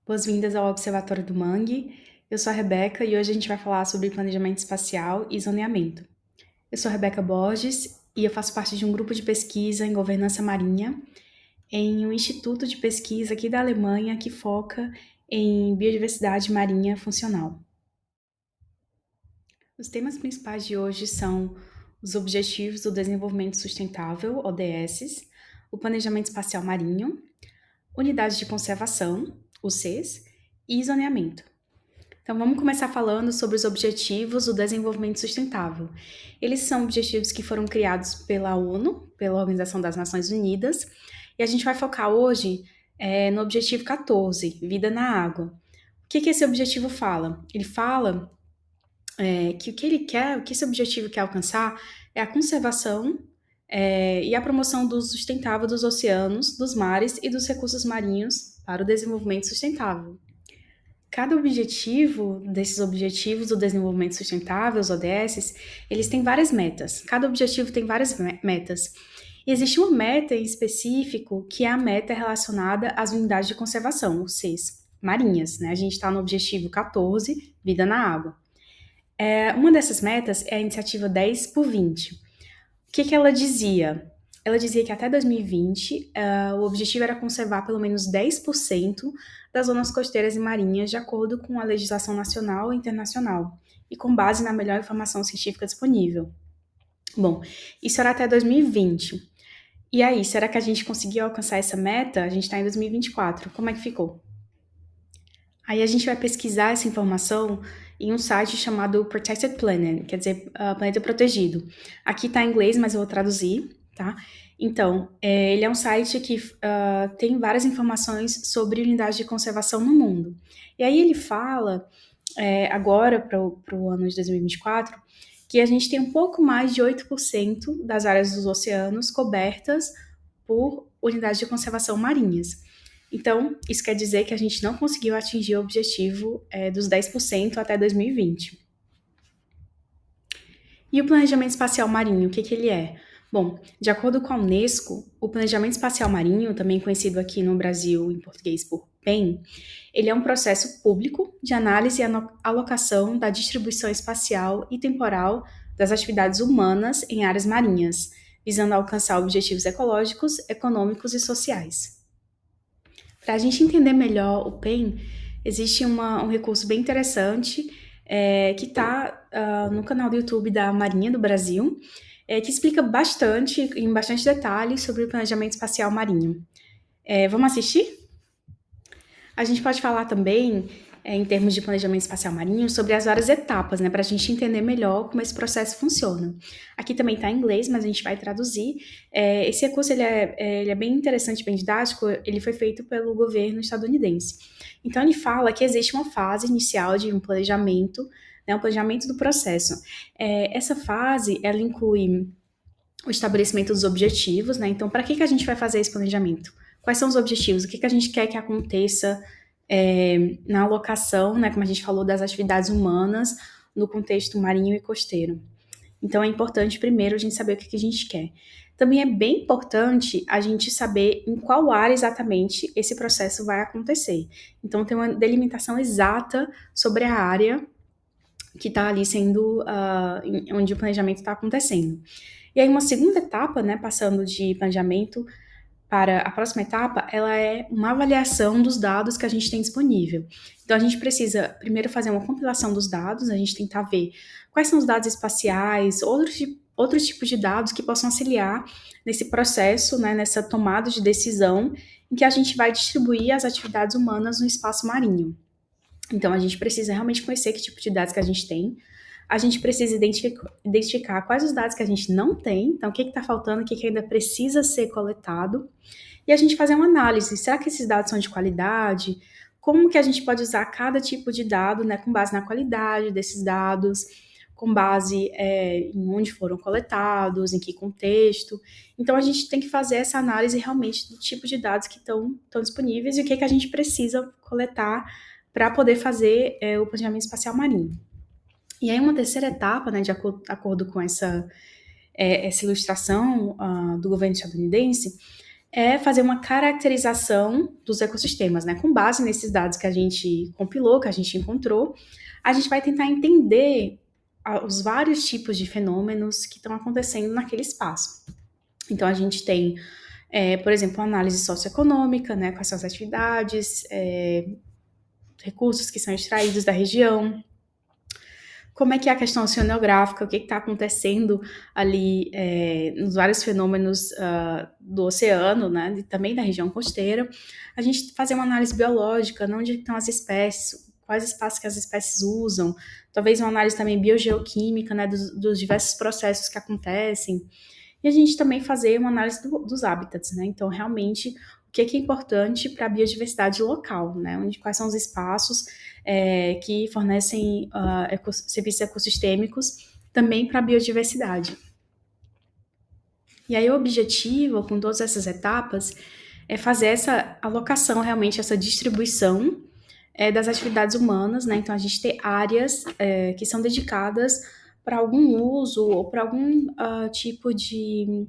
Boas-vindas ao Observatório do Mangue. Eu sou a Rebeca e hoje a gente vai falar sobre planejamento espacial e zoneamento. Eu sou a Rebeca Borges e eu faço parte de um grupo de pesquisa em governança marinha em um instituto de pesquisa aqui da Alemanha que foca em biodiversidade marinha funcional. Os temas principais de hoje são os Objetivos do Desenvolvimento Sustentável, ODS, o planejamento espacial marinho, unidades de conservação, UCs, e zoneamento. Então, vamos começar falando sobre os Objetivos do Desenvolvimento Sustentável. Eles são objetivos que foram criados pela ONU, pela Organização das Nações Unidas, e a gente vai focar hoje no Objetivo 14, Vida na Água. O que esse objetivo fala? Ele fala que o que ele quer, o que esse objetivo quer alcançar é a conservação e a promoção do uso sustentável dos oceanos, dos mares e dos recursos marinhos para o desenvolvimento sustentável. Cada objetivo desses objetivos do desenvolvimento sustentável, os ODS, eles têm várias metas. Cada objetivo tem várias metas. E existe uma meta em específico que é a meta relacionada às unidades de conservação, os CES, marinhas. Né? A gente está no objetivo 14, Vida na Água. Uma dessas metas é a iniciativa 10 por 20. O que ela dizia? Ela dizia que até 2020 o objetivo era conservar pelo menos 10% das zonas costeiras e marinhas de acordo com a legislação nacional e internacional e com base na melhor informação científica disponível. Bom, isso era até 2020. E aí, será que a gente conseguiu alcançar essa meta? A gente está em 2024. Como é que ficou? Aí a gente vai pesquisar essa informação em um site chamado Protected Planet, quer dizer, Planeta Protegido. Aqui está em inglês, mas eu vou traduzir, tá? Então, ele é um site que tem várias informações sobre unidades de conservação no mundo. E aí ele fala, agora para o ano de 2024, que a gente tem um pouco mais de 8% das áreas dos oceanos cobertas por unidades de conservação marinhas. Então, isso quer dizer que a gente não conseguiu atingir o objetivo dos 10% até 2020. E o planejamento espacial marinho, o que ele é? Bom, de acordo com a Unesco, o planejamento espacial marinho, também conhecido aqui no Brasil em português por PEM, ele é um processo público de análise e alocação da distribuição espacial e temporal das atividades humanas em áreas marinhas, visando alcançar objetivos ecológicos, econômicos e sociais. Para a gente entender melhor o PEN, existe um recurso bem interessante que está no canal do YouTube da Marinha do Brasil, que explica bastante, em bastante detalhes, sobre o planejamento espacial marinho. Vamos assistir? A gente pode falar também, em termos de planejamento espacial marinho, sobre as várias etapas, né, para a gente entender melhor como esse processo funciona. Aqui também está em inglês, mas a gente vai traduzir. Esse recurso ele é bem interessante, bem didático, ele foi feito pelo governo estadunidense. Então, ele fala que existe uma fase inicial de um planejamento, né, um planejamento do processo. Essa fase, ela inclui o estabelecimento dos objetivos, né? Então, para que a gente vai fazer esse planejamento? Quais são os objetivos? O que a gente quer que aconteça na alocação, né, como a gente falou, das atividades humanas no contexto marinho e costeiro. Então, é importante, primeiro, a gente saber o que a gente quer. Também é bem importante a gente saber em qual área exatamente esse processo vai acontecer. Então, tem uma delimitação exata sobre a área que está ali sendo, onde o planejamento está acontecendo. E aí, uma segunda etapa, né, passando de planejamento para a próxima etapa, ela é uma avaliação dos dados que a gente tem disponível. Então, a gente precisa primeiro fazer uma compilação dos dados, a gente tentar ver quais são os dados espaciais, outros tipos de dados que possam auxiliar nesse processo, né, nessa tomada de decisão em que a gente vai distribuir as atividades humanas no espaço marinho. Então, a gente precisa realmente conhecer que tipo de dados que a gente tem. A gente precisa identificar quais os dados que a gente não tem, então o que está faltando, o que ainda precisa ser coletado, e a gente fazer uma análise. Será que esses dados são de qualidade? Como que a gente pode usar cada tipo de dado, né, com base na qualidade desses dados, com base em onde foram coletados, em que contexto. Então, a gente tem que fazer essa análise realmente do tipo de dados que estão disponíveis e o que a gente precisa coletar para poder fazer o planejamento espacial marinho. E aí uma terceira etapa, né, de acordo com essa ilustração do governo estadunidense, é fazer uma caracterização dos ecossistemas, né? Com base nesses dados que a gente compilou, que a gente encontrou, a gente vai tentar entender os vários tipos de fenômenos que estão acontecendo naquele espaço. Então, a gente tem, por exemplo, análise socioeconômica, né? Quais são as atividades, recursos que são extraídos da região, como é que é a questão oceanográfica, o que está acontecendo ali nos vários fenômenos do oceano, né, e também da região costeira. A gente fazer uma análise biológica, onde estão as espécies, quais espaços que as espécies usam, talvez uma análise também biogeoquímica, né, dos diversos processos que acontecem. E a gente também fazer uma análise dos hábitats, né, então realmente o que é importante para a biodiversidade local, né, quais são os espaços que fornecem serviços ecossistêmicos também para a biodiversidade. E aí o objetivo, com todas essas etapas, é fazer essa alocação, realmente, essa distribuição das atividades humanas, né? Então, a gente ter áreas que são dedicadas para algum uso ou para algum tipo de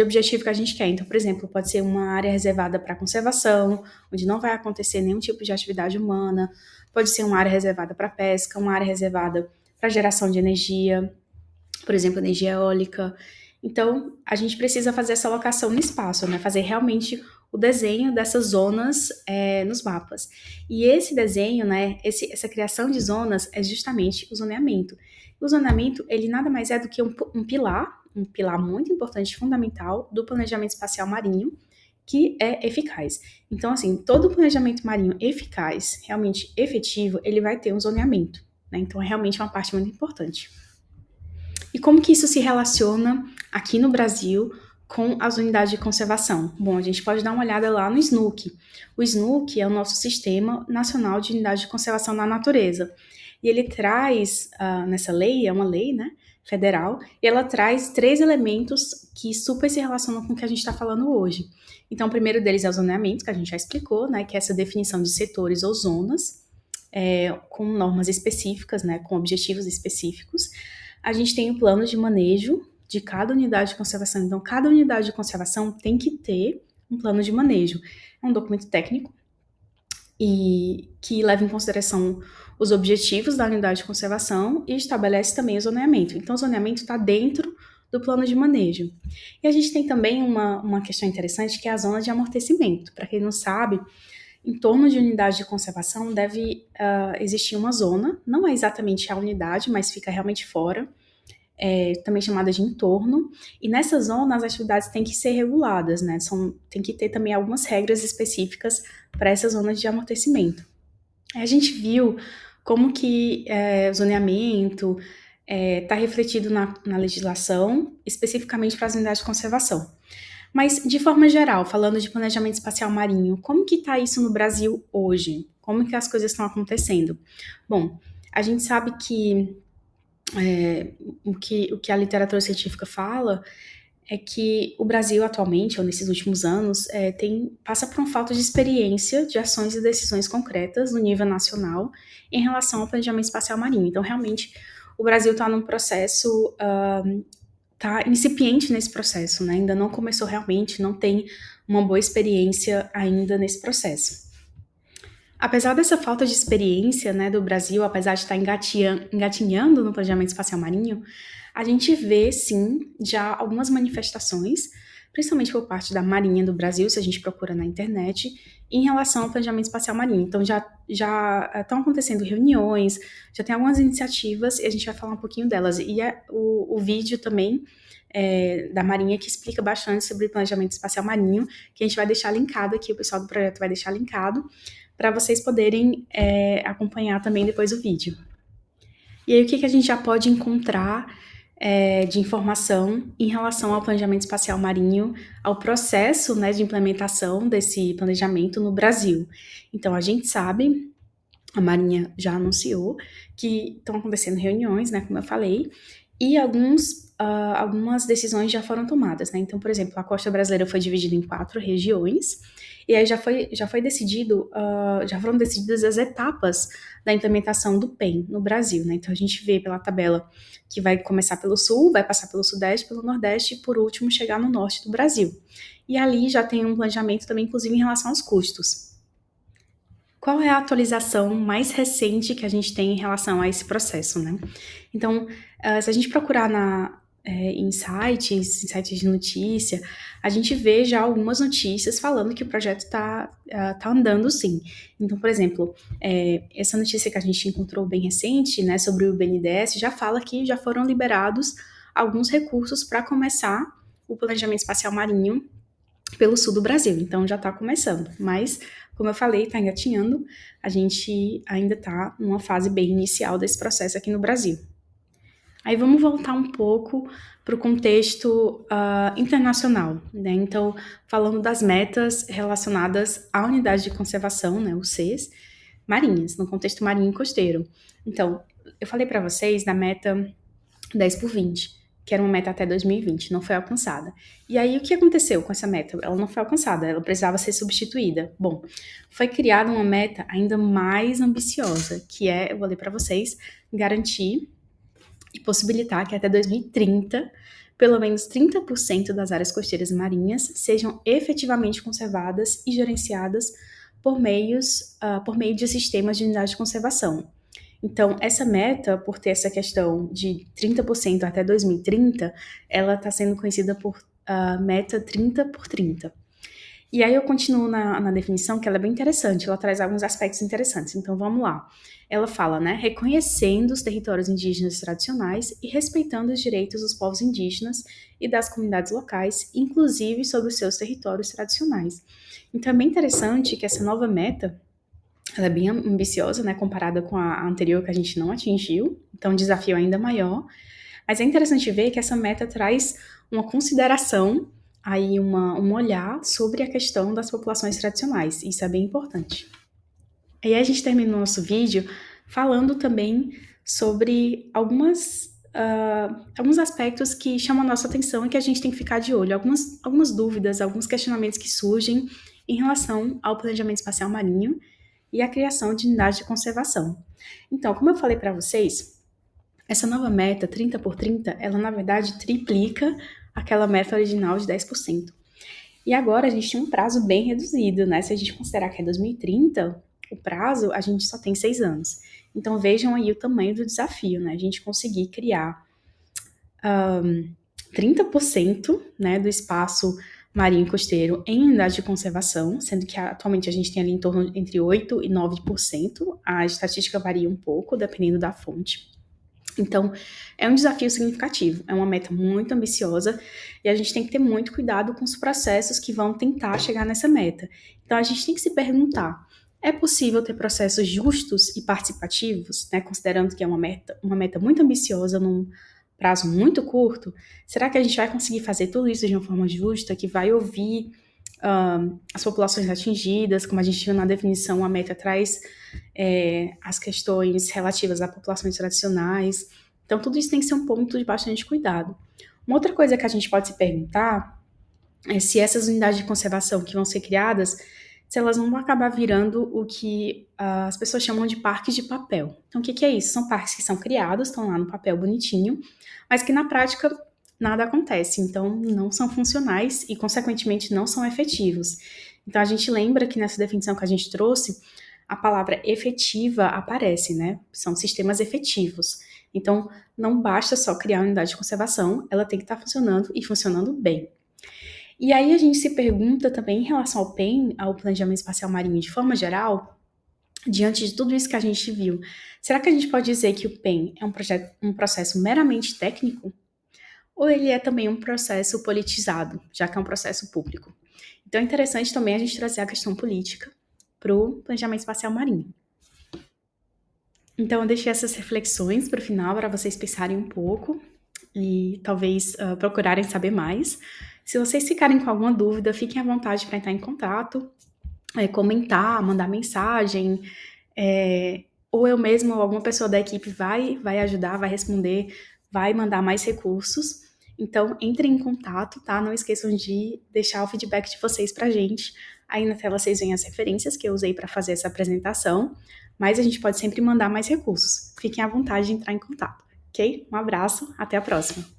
objetivo que a gente quer. Então, por exemplo, pode ser uma área reservada para conservação, onde não vai acontecer nenhum tipo de atividade humana, pode ser uma área reservada para pesca, uma área reservada para geração de energia, por exemplo, energia eólica. Então, a gente precisa fazer essa alocação no espaço, né? Fazer realmente o desenho dessas zonas nos mapas. E esse desenho, né, essa criação de zonas é justamente o zoneamento. O zoneamento, ele nada mais é do que um pilar muito importante, fundamental, do planejamento espacial marinho, que é eficaz. Então, assim, todo planejamento marinho eficaz, realmente efetivo, ele vai ter um zoneamento, né? Então, é realmente uma parte muito importante. E como que isso se relaciona aqui no Brasil com as unidades de conservação? Bom, a gente pode dar uma olhada lá no SNUC. O SNUC é o nosso Sistema Nacional de Unidades de Conservação da Natureza. E ele traz, nessa lei, é uma lei, né, federal, e ela traz 3 elementos que super se relacionam com o que a gente está falando hoje. Então, o primeiro deles é o zoneamento, que a gente já explicou, né, que é essa definição de setores ou zonas, com normas específicas, né, com objetivos específicos. A gente tem o plano de manejo de cada unidade de conservação. Então, cada unidade de conservação tem que ter um plano de manejo. É um documento técnico e que leva em consideração os objetivos da unidade de conservação e estabelece também o zoneamento. Então, o zoneamento está dentro do plano de manejo. E a gente tem também uma questão interessante, que é a zona de amortecimento. Para quem não sabe, em torno de unidade de conservação deve existir uma zona, não é exatamente a unidade, mas fica realmente fora, também chamada de entorno, e nessa zona as atividades têm que ser reguladas, né? Tem que ter também algumas regras específicas para essas zonas de amortecimento. A gente viu como que o zoneamento está refletido na legislação, especificamente para as unidades de conservação. Mas, de forma geral, falando de planejamento espacial marinho, como que está isso no Brasil hoje? Como que as coisas estão acontecendo? Bom, a gente sabe que o que a literatura científica fala é que o Brasil atualmente, ou nesses últimos anos, passa por uma falta de experiência de ações e decisões concretas no nível nacional em relação ao planejamento espacial marinho. Então, realmente, o Brasil está num processo, está incipiente nesse processo, né? Ainda não começou realmente, não tem uma boa experiência ainda nesse processo. Apesar dessa falta de experiência, né, do Brasil, apesar de estar engatinhando no planejamento espacial marinho, a gente vê, sim, já algumas manifestações, principalmente por parte da Marinha do Brasil, se a gente procura na internet, em relação ao planejamento espacial marinho. Então, já estão acontecendo reuniões, já tem algumas iniciativas, e a gente vai falar um pouquinho delas. E o vídeo também da Marinha que explica bastante sobre o planejamento espacial marinho, que a gente vai deixar linkado aqui, o pessoal do projeto vai deixar linkado, para vocês poderem acompanhar também depois o vídeo. E aí, o que a gente já pode encontrar de informação em relação ao planejamento espacial marinho, ao processo, né, de implementação desse planejamento no Brasil? Então, a gente sabe, a Marinha já anunciou que estão acontecendo reuniões, né, como eu falei, e algumas decisões já foram tomadas, né? Então, por exemplo, a costa brasileira foi dividida em 4 regiões, E aí já foi decidido, já foram decididas as etapas da implementação do PEN no Brasil, né? Então a gente vê pela tabela que vai começar pelo sul, vai passar pelo sudeste, pelo nordeste e por último chegar no norte do Brasil. E ali já tem um planejamento também, inclusive, em relação aos custos. Qual é a atualização mais recente que a gente tem em relação a esse processo, né? Então, se a gente procurar em sites de notícia, a gente vê já algumas notícias falando que o projeto tá andando sim. Então, por exemplo, essa notícia que a gente encontrou bem recente, né, sobre o BNDES, já fala que já foram liberados alguns recursos para começar o planejamento espacial marinho pelo sul do Brasil. Então, já está começando. Mas, como eu falei, está engatinhando. A gente ainda está numa fase bem inicial desse processo aqui no Brasil. Aí vamos voltar um pouco para o contexto internacional, né? Então, falando das metas relacionadas à unidade de conservação, né, os Cs, marinhas, no contexto marinho e costeiro. Então, eu falei para vocês da meta 10 por 20, que era uma meta até 2020, não foi alcançada. E aí, o que aconteceu com essa meta? Ela não foi alcançada, ela precisava ser substituída. Bom, foi criada uma meta ainda mais ambiciosa, que é, eu vou ler para vocês, garantir e possibilitar que até 2030, pelo menos 30% das áreas costeiras e marinhas sejam efetivamente conservadas e gerenciadas por meio de sistemas de unidade de conservação. Então, essa meta, por ter essa questão de 30% até 2030, ela está sendo conhecida por meta 30 por 30. E aí eu continuo na definição, que ela é bem interessante, ela traz alguns aspectos interessantes. Então vamos lá. Ela fala, né, reconhecendo os territórios indígenas tradicionais e respeitando os direitos dos povos indígenas e das comunidades locais, inclusive sobre os seus territórios tradicionais. Então é bem interessante que essa nova meta, ela é bem ambiciosa, né, comparada com a anterior que a gente não atingiu, então um desafio ainda maior. Mas é interessante ver que essa meta traz uma consideração, aí um olhar sobre a questão das populações tradicionais. Isso é bem importante. E aí a gente termina o nosso vídeo falando também sobre alguns aspectos que chamam a nossa atenção e que a gente tem que ficar de olho. Algumas dúvidas, alguns questionamentos que surgem em relação ao planejamento espacial marinho e a criação de unidades de conservação. Então, como eu falei para vocês, essa nova meta, 30 por 30, ela na verdade triplica aquela meta original de 10%. E agora a gente tem um prazo bem reduzido, né? Se a gente considerar que é 2030, o prazo a gente só tem 6 anos. Então vejam aí o tamanho do desafio, né? A gente conseguir criar 30%, né, do espaço marinho e costeiro em unidade de conservação, sendo que atualmente a gente tem ali em torno entre 8% e 9%. A estatística varia um pouco, dependendo da fonte. Então, é um desafio significativo, é uma meta muito ambiciosa e a gente tem que ter muito cuidado com os processos que vão tentar chegar nessa meta. Então, a gente tem que se perguntar, é possível ter processos justos e participativos, né, considerando que é uma meta muito ambiciosa num prazo muito curto? Será que a gente vai conseguir fazer tudo isso de uma forma justa, que vai ouvir as populações atingidas, como a gente viu na definição, a meta traz as questões relativas a populações tradicionais. Então, tudo isso tem que ser um ponto de bastante cuidado. Uma outra coisa que a gente pode se perguntar é se essas unidades de conservação que vão ser criadas, se elas não vão acabar virando o que as pessoas chamam de parques de papel. Então, o que é isso? São parques que são criados, estão lá no papel bonitinho, mas que na prática nada acontece. Então, não são funcionais e, consequentemente, não são efetivos. Então, a gente lembra que nessa definição que a gente trouxe, a palavra efetiva aparece, né? São sistemas efetivos. Então, não basta só criar uma unidade de conservação, ela tem que estar funcionando e funcionando bem. E aí a gente se pergunta também em relação ao PEN, ao Planejamento Espacial Marinho de forma geral, diante de tudo isso que a gente viu, será que a gente pode dizer que o PEN é um processo meramente técnico? Ou ele é também um processo politizado, já que é um processo público? Então é interessante também a gente trazer a questão política para o Planejamento Espacial Marinho. Então eu deixei essas reflexões para o final, para vocês pensarem um pouco e talvez procurarem saber mais. Se vocês ficarem com alguma dúvida, fiquem à vontade para entrar em contato, comentar, mandar mensagem, ou eu mesma ou alguma pessoa da equipe vai ajudar, vai responder, vai mandar mais recursos. Então, entrem em contato, tá? Não esqueçam de deixar o feedback de vocês pra gente Aí na tela vocês veem as referências que eu usei para fazer essa apresentação, mas a gente pode sempre mandar mais recursos. Fiquem à vontade de entrar em contato, ok? Um abraço, até a próxima!